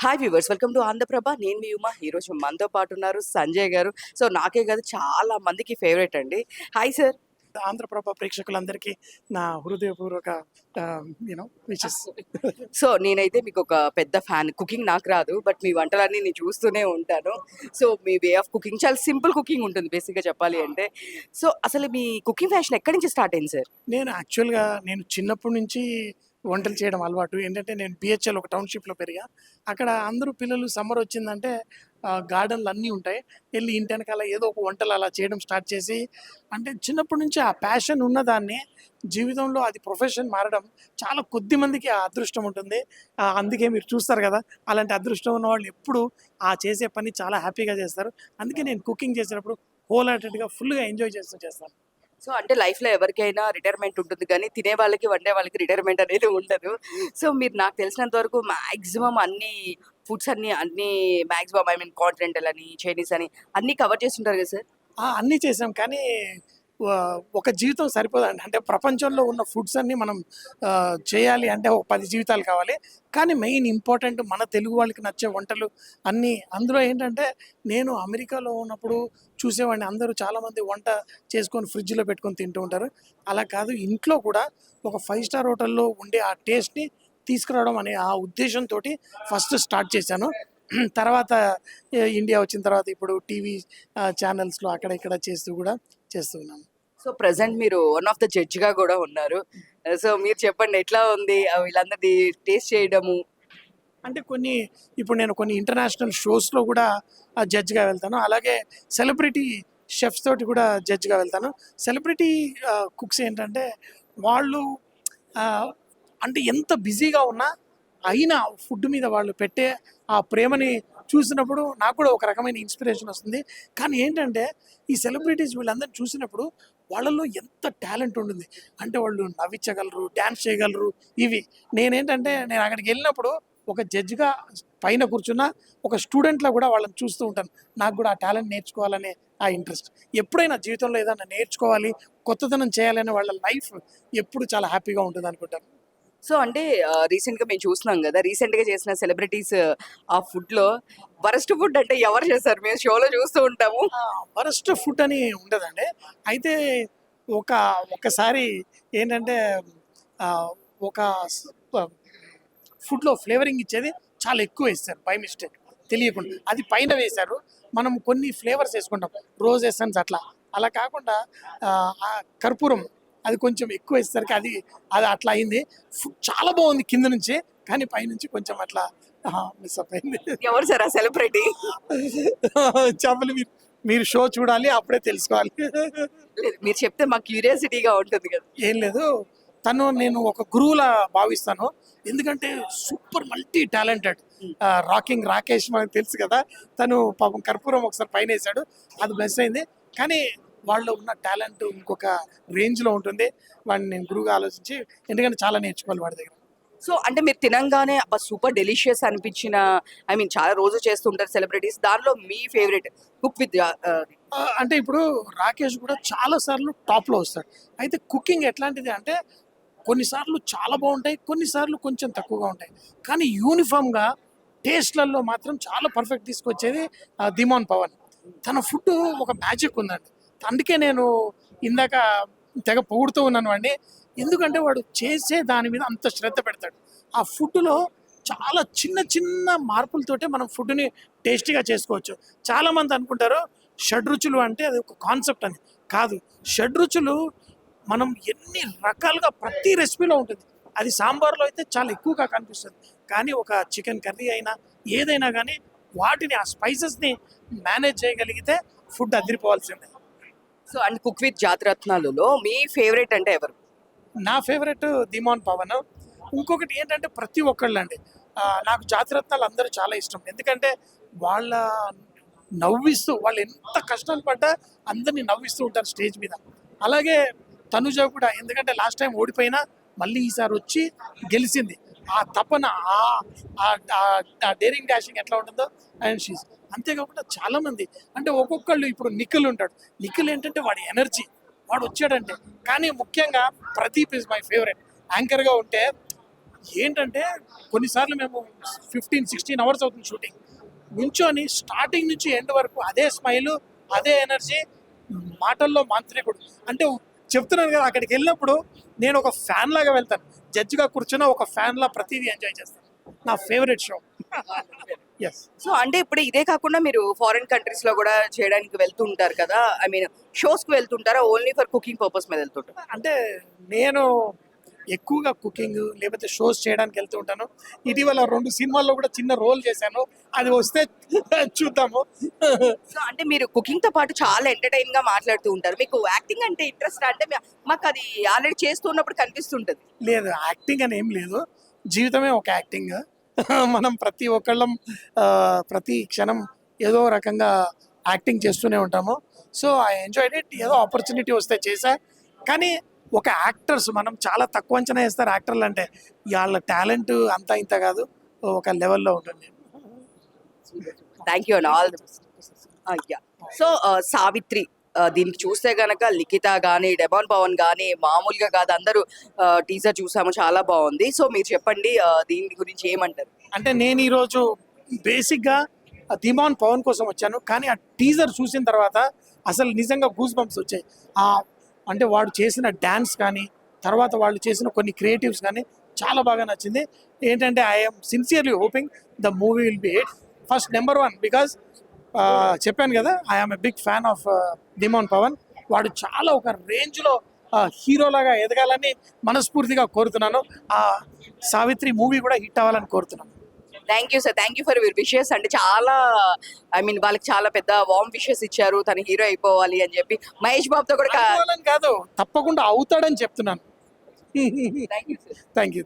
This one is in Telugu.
Hi viewers, welcome to Andhra Prabha. నేను మీ ఉమా. ఈరోజు మనతో పాటు ఉన్నారు సంజయ్ గారు. సో నాకే కాదు, చాలా మందికి ఫేవరెట్ అండి. Hi sir. ఆంధ్రప్రభ ప్రేక్షకులందరికీ నా హృదయపూర్వక విషెస్. సో నేనైతే మీకు ఒక పెద్ద ఫ్యాన్. కుకింగ్ నాకు రాదు, బట్ మీ వంటలన్నీ నేను చూస్తూనే ఉంటాను. So me way of cooking చాలా సింపుల్ కుకింగ్ ఉంటుంది బేసిక్గా చెప్పాలి అంటే. సో అసలు మీ కుకింగ్ ఫ్యాషన్ ఎక్కడి నుంచి స్టార్ట్ అయింది సార్? నేను యాక్చువల్గా చిన్నప్పటి నుంచి వంటలు చేయడం అలవాటు. ఏంటంటే నేను బిహెచ్ఎల్ ఒక టౌన్‌షిప్‌లో పెరిగా. అక్కడ అందరూ పిల్లలు సమ్మర్ వచ్చిందంటే గార్డెన్‌లు అన్నీ ఉంటాయి. వెళ్ళి ఇంటి వెనకాల ఏదో ఒక వంటలు అలా చేయడం స్టార్ట్ చేసి, అంటే చిన్నప్పటి నుంచి ఆ ప్యాషన్ ఉన్నదాన్ని జీవితంలో అది ప్రొఫెషన్ మారడం చాలా కొద్ది మందికి ఆ అదృష్టం ఉంటుంది. అందుకే మీరు చూస్తారు కదా! అలాంటి అదృష్టం ఉన్నవాళ్ళు ఎప్పుడూ ఆ చేసే పని చాలా హ్యాపీగా చేస్తారు. అందుకే నేను కుకింగ్ చేసేటప్పుడు హోల్ హార్టెడ్‌గా ఫుల్‌గా ఎంజాయ్ చేస్తూ చేస్తాను. సో అంటే లైఫ్‌లో ఎవరికైనా రిటైర్మెంట్ ఉంటుంది కానీ, తినే వాళ్ళకి, వండే వాళ్ళకి రిటైర్మెంట్ అనేది ఉండదు. సో మీరు నాకు తెలిసినంత వరకు మాక్సిమం అన్ని ఫుడ్స్ అన్నీ మాక్సిమం కాంటినెంటల్ అని, చైనీస్ అని అన్నీ కవర్ చేస్తుంటారు కదా సార్? అన్నీ చేసాం. కానీ ఒక జీవితం సరిపోదండి. అంటే ప్రపంచంలో ఉన్న ఫుడ్స్ అన్నీ మనం చేయాలి అంటే ఒక 10 జీవితాలు కావాలి. కానీ మెయిన్ ఇంపార్టెంట్ మన తెలుగు వాళ్ళకి నచ్చే వంటలు అన్నీ. అందులో ఏంటంటే నేను అమెరికాలో ఉన్నప్పుడు చూసేవాడిని. అందరూ చాలామంది వంట చేసుకొని ఫ్రిడ్జ్‌లో పెట్టుకొని తింటూ ఉంటారు. అలా కాదు, ఇంట్లో కూడా ఒక 5 స్టార్ హోటల్‌లో ఉండే ఆ టేస్ట్‌ని తీసుకురావడం అనే ఆ ఉద్దేశంతోటి ఫస్ట్ స్టార్ట్ చేశాను. తర్వాత ఇండియా వచ్చిన తర్వాత ఇప్పుడు టీవీ ఛానల్స్‌లో అక్కడ ఇక్కడ చేస్తూ కూడా చేస్తూ ఉన్నాను. సో ప్రెజెంట్ మీరు వన్ ఆఫ్ ద జడ్జ్‌గా కూడా ఉన్నారు. సో మీరు చెప్పండి, ఎట్లా ఉంది వీళ్ళందరిది టేస్ట్ చేయడము? అంటే ఇప్పుడు నేను కొన్ని ఇంటర్నేషనల్ షోస్‌లో కూడా జడ్జ్‌గా వెళ్తాను. అలాగే సెలబ్రిటీ షెఫ్స్ తోటి కూడా జడ్జ్‌గా వెళ్తాను. సెలబ్రిటీ కుక్స్ ఏంటంటే వాళ్ళు ఆహ్, అంటే ఎంత బిజీగా ఉన్నా అయినా ఫుడ్ మీద వాళ్ళు పెట్టే ఆ ప్రేమని చూసినప్పుడు నాకు కూడా ఒక రకమైన ఇన్స్పిరేషన్ వస్తుంది. కానీ ఏంటంటే ఈ సెలబ్రిటీస్ వీళ్ళందరిని చూసినప్పుడు వాళ్ళలో ఎంత టాలెంట్ ఉంటుంది. అంటే వాళ్ళు నవ్వించగలరు, డాన్స్ చేయగలరు. ఇవి నేను అక్కడికి వెళ్ళినప్పుడు ఒక జడ్జ్‌గా పైన కూర్చున్న ఒక స్టూడెంట్‌లా కూడా వాళ్ళని చూస్తూ ఉంటాను. నాకు కూడా ఆ టాలెంట్ నేర్చుకోవాలనే ఆ ఇంట్రెస్ట్. ఎప్పుడైనా జీవితంలో ఏదైనా నేర్చుకోవాలి, కొత్తదనం చేయాలనే వాళ్ళ లైఫ్ ఎప్పుడు చాలా హ్యాపీగా ఉంటుందనుకుంటాను. సో అంటే రీసెంట్‌గా మేము చూస్తున్నాం గదా! రీసెంట్‌గా చేసిన సెలబ్రిటీస్ ఆ ఫుడ్‌లో వరస్ట్ ఫుడ్ అంటే ఎవరు చేశారు? మేము షోలో చూస్తూ ఉంటాము. వరస్ట్ ఫుడ్ అని ఉండదండి. అయితే ఒక ఒకసారి ఏంటంటే ఆహ్, ఒక స్ ప ఫుడ్‌లో ఫ్లేవరింగ్ ఇచ్చేది చాలా ఎక్కువేశారు బై మిస్టేక్ తెలియకుండా. అది పైన వేశారు. మనం కొన్ని ఫ్లేవర్స్ యేసుకుంటాం. రోజ్ ఎసెన్స్ అట్లా. అలా కాకుండా ఆ కర్పూరం అది కొంచెం ఎక్కువేసేసరికి అది అట్లా అయింది. ఫుడ్ చాలా బావుంది కింద నుంచి. కానీ పైనుంచి కొంచెం అట్లా మిస్సప్ అయింది. ఎవరు సార్ ఆ సెలబ్రిటీ? చెప్పలు మీరు షో చూడాలి. అప్పుడే తెలుసుకోవాలి. లేదు, మీరు చెప్తే మాకు క్యూరియాసిటీగా ఉంటుంది కదా! ఏం లేదు. నేను ఒక గురువులా భావిస్తాను. ఎందుకంటే super multi talented. Rocking Rakesh మనకు తెలుసు కదా! తను పాపం కర్పూరం ఒకసారి పైనేసాడు. అది బ్లెస్ అయింది. కానీ వాళ్ళలో ఉన్న టాలెంట్ ఇంకొక రేంజ్‌లో ఉంటుంది. వాడిని నేను గురువుగా ఆలోచించి, ఎందుకంటే చాలా నేర్చుకోవాలి వాడి దగ్గర. సో అంటే మీరు తినంగానే అబ్బా! సూపర్ డెలిషియస్ అనిపించిన, చాలా రోజు చేస్తుంటారు సెలబ్రిటీస్. దానిలో మీ ఫేవరెట్ కుక్ విత్ అంటే ఇప్పుడు రాకేష్ కూడా చాలా సార్లు టాప్‌లో వస్తాడు. అయితే కుకింగ్ ఎట్లాంటిది అంటే కొన్నిసార్లు చాలా బావుంటాయి. కొన్నిసార్లు కొంచెం తక్కువగా ఉంటాయి. కానీ యూనిఫార్మ్‌గా టేస్ట్‌లలో మాత్రం చాలా పర్ఫెక్ట్ తీసుకొచ్చేది ధీమాన్ పవన్. తన ఫుడ్డు ఒక మ్యాజిక్ ఉందండి. అందుకే నేను ఇందాక తెగ పొగుడుతూ ఉన్నాను వాడిని. ఎందుకంటే వాడు చేసే దాని మీద అంత శ్రద్ధ పెడతాడు. ఆ ఫుడ్‌లో చాలా చిన్న చిన్న మార్పులతోటే మనం ఫుడ్‌ని టేస్టీగా చేసుకోవచ్చు. చాలామంది అనుకుంటారు షడ్‌రుచులు అంటే అది ఒక కాన్సెప్ట్ అని. కాదు. షడ్‌రుచులు మనం ఎన్ని రకాలుగా ప్రతి రెసిపీలో ఉంటుంది. అది సాంబార్‌లో అయితే చాలా ఎక్కువగా కనిపిస్తుంది. కానీ ఒక చికెన్ కర్రీ అయినా, ఏదైనా గానీ వాటిని ఆ స్పైసెస్‌ని మేనేజ్ చేయగలిగితే ఫుడ్ అదిరిపోవాల్సిందే. సో అండ్ కుక్ విత్ జాతిరత్నాలులో మీ ఫేవరెట్ అంటే ఎవరు? నా ఫేవరెట్ ధీమాన్ పవన్. ఇంకొకటి ఏంటంటే ప్రతి ఒక్కళ్ళండి. నాకు జాతిరత్నాలు అందరూ చాలా ఇష్టం. ఎందుకంటే వాళ్ళ వాళ్ళు ఎంత కష్టాలు పడ్డా అందరిని నవ్విస్తూ ఉంటారు స్టేజ్ మీద. అలాగే తనుజ కూడా, ఎందుకంటే లాస్ట్ టైం ఓడిపోయినా మళ్ళీ ఈసారి వచ్చి గెలిచింది. ఆ తపన ఆ డేరింగ్ డాషింగ్ ఎట్లా ఉంటుందో అండ్ అంతేకాకుండా చాలామంది, అంటే ఒక్కొక్కళ్ళు ఇప్పుడు నిఖిల్ ఉంటాడు. నిఖిల్ ఏంటంటే వాడి ఎనర్జీ, వాడు వచ్చాడంటే. కానీ ముఖ్యంగా ప్రదీప్ ఈజ్ మై ఫేవరెట్. యాంకర్‌గా ఉంటే ఏంటంటే కొన్నిసార్లు మేము 15-16 అవర్స్ అవుతుంది షూటింగ్, నుంచొని స్టార్టింగ్ నుంచి ఎండ్ వరకు అదే స్మైల్, అదే ఎనర్జీ, మాటల్లో మాంత్రికుడు. అంటే చెప్తున్నాను కదా, అక్కడికి వెళ్ళినప్పుడు నేను ఒక ఫ్యాన్ లాగా వెళ్తాను, జడ్జిగా కూర్చున్న ఒక ఫ్యాన్ లా ప్రతిదీ ఎంజాయ్ చేస్తాను. నా ఫేవరెట్ షో. ఎస్. సో అంటే ఇప్పుడు ఇదే కాకుండా మీరు ఫారిన్ కంట్రీస్ లో కూడా చేయడానికి వెళ్తూ ఉంటారు కదా, ఐ మీన్ షోస్ కి వెళ్తుంటారా, ఓన్లీ ఫర్ కుకింగ్ పర్పస్ మీద వెళ్తుంటారా? అంటే నేను ఎక్కువగా కుకింగ్ లేకపోతే షోస్ చేయడానికి వెళ్తూ ఉంటాను. ఇటీవల 2 సినిమాల్లో కూడా చిన్న రోల్ చేశాను, అది వస్తే చూద్దాము. సో అంటే మీరు కుకింగ్ తో పాటు చాలా ఎంటర్టైన్ గా మాట్లాడుతూ ఉంటారు. మీకు యాక్టింగ్ అంటే ఇంట్రెస్ట్ అంటే మాకు అది ఆల్రెడీ చేస్తున్నప్పుడు కనిపిస్తుంటది. లేదు, యాక్టింగ్ అని ఏం లేదు, జీవితమే ఒక యాక్టింగ్. మనం ప్రతి ఒక్కళ్ళం ప్రతి క్షణం ఏదో రకంగా యాక్టింగ్ చేస్తూనే ఉంటాము. So I enjoyed it. ఏదో ఆపర్చునిటీ వస్తే చేశా. కానీ ఒక యాక్టర్స్ మనం చాలా తక్కువ అంచనా వేస్తారు యాక్టర్లు అంటే, వాళ్ళ టాలెంట్ అంతా ఇంత కాదు, ఒక లెవెల్లో ఉంటుంది. Thank you and all the best. So Savitri, దీనికి చూస్తే గనక లిఖిత గానీ, డెబాన్ పవన్ గానీ మామూలుగా కాదు, అందరూ టీజర్ చూసాము, చాలా బాగుంది. సో మీరు చెప్పండి, దీని గురించి ఏమంటారు? అంటే నేను ఈరోజు బేసిక్గా ధీమాన్ పవన్ కోసం వచ్చాను, కానీ ఆ టీజర్ చూసిన తర్వాత అసలు నిజంగా గూస్ బంప్స్ వచ్చాయి. అంటే వాడు చేసిన డ్యాన్స్ కానీ, తర్వాత వాళ్ళు చేసిన కొన్ని క్రియేటివ్స్ కానీ చాలా బాగా నచ్చింది. ఏంటంటే I'm sincerely hoping the movie will be hit. First number 1 because చెప్పాను కదా, I'm a big fan of Dheeman Pawan. వాడు చాలా ఒక రేంజ్లో హీరోలాగా ఎదగాలని మనస్ఫూర్తిగా కోరుతున్నాను. ఆ సావిత్రి మూవీ కూడా హిట్ అవ్వాలని కోరుతున్నాను. Thank you sir, thank you for your wishes. అంటే చాలా, ఐ మీన్ వాళ్ళకి చాలా పెద్ద వార్మ్ విషెస్ ఇచ్చారు, తన హీరో అయిపోవాలి అని చెప్పి. మహేష్ బాబుతో కూడా కావాలని కాదు, తప్పకుండా అవుతాడని చెప్తున్నాను. Thank you sir. Thank you.